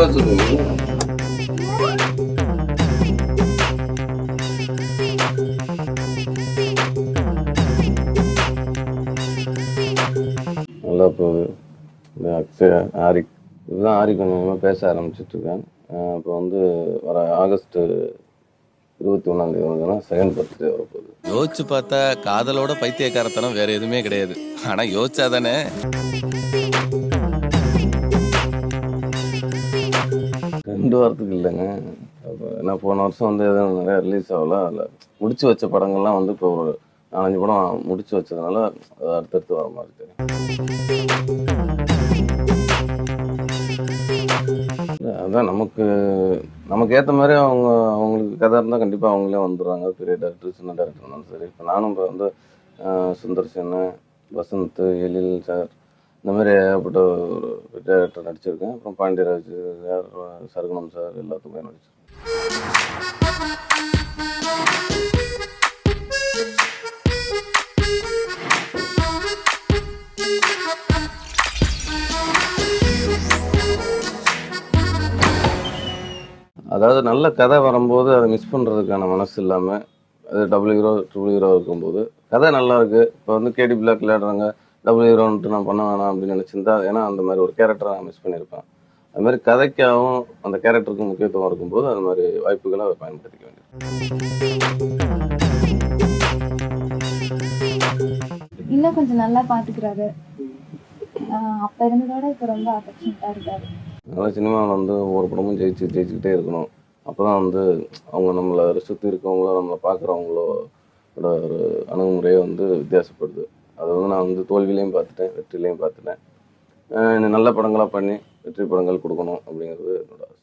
பேசுறீங்க? நல்லா போகுது. இந்த அக்ஷயா, ஆரிக் இதுதான் ஆரிக் கொஞ்சம் கொஞ்சமாக பேச ஆரம்பிச்சிட்ருக்கேன். இப்போ வந்து வர ஆகஸ்ட் 21 வந்துன்னா செகண்ட் பர்த்டே வரப்போகுது. யோசிச்சு பார்த்தா காதலோட பைத்தியக்காரத்தனம் வேற எதுவுமே கிடையாது. ஆனா யோசிச்சாதானே. 2 வாரத்துக்கு இல்லைங்க. அப்போ ஏன்னா போன வருஷம் வந்து எதுவும் நிறையா ரிலீஸ் ஆகல. அதில் முடிச்சு வச்ச படங்கள்லாம் வந்து இப்போ ஒரு 4, 5 படம் முடிச்சு வச்சதுனால அது அடுத்தடுத்து வர மாதிரி தெரியும். அதான் நமக்கு ஏற்ற மாதிரி அவங்களுக்கு கதை இருந்தால் கண்டிப்பாக அவங்களே வந்துடுவாங்க. பெரிய டேரக்டர், சின்ன டேரக்டர் இருந்தாலும் சரி. இப்போ நானும் இப்போ வந்து சுந்தர்சன், வசந்த், எழில் சார் இந்த மாதிரி ஏகப்பட்ட ஒரு டேரக்டர் நடிச்சிருக்கேன். அப்புறம் பாண்டியராஜ் சார், சரகுணம் சார் எல்லாத்துக்குமே நடிச்சிருக்கேன். அதாவது நல்ல கதை வரும்போது அதை மிஸ் பண்ணுறதுக்கான மனசு இல்லாமல், அது டபுள் ஹீரோ, ட்ரிபிள் ஹீரோ இருக்கும்போது கதை நல்லா இருக்குது. இப்போ வந்து கேடி பிளாக் விளையாடுறாங்க, டபுள் ஹீரோன்ட்டு நான் பண்ண வேணாம் அப்படின்னு நினச்சிருந்தா, ஏன்னா அந்த மாதிரி ஒரு கேரக்டரை நான் மிஸ் பண்ணியிருப்பேன். அது மாதிரி கதைக்காகவும் அந்த கேரக்டருக்கும் முக்கியத்துவம் இருக்கும்போது அது மாதிரி வாய்ப்புகளை அவர் பயன்படுத்திக்க வேண்டியது. இன்னும் கொஞ்சம் நல்லா பார்த்துக்கிறாரு. அப்ப இருந்ததோட இப்போ ரொம்ப அஃபெக்ஷனேட்டாக இருக்காரு. அதனால் சினிமாவில் வந்து ஒவ்வொரு படமும் ஜெயிச்சுக்கிட்டே இருக்கணும். அப்போ தான் வந்து அவங்க நம்மளை சுற்றி இருக்கவங்களோ, நம்மளை பார்க்குறவங்களோட ஒரு அணுகுமுறையே வந்து வித்தியாசப்படுது. அது வந்து நான் வந்து தோல்வியிலையும் பார்த்துட்டேன், வெற்றிலையும் பார்த்துட்டேன். நல்ல படங்களாக பண்ணி வெற்றி படங்கள் கொடுக்கணும் அப்படிங்கிறது என்னோட ஆசை.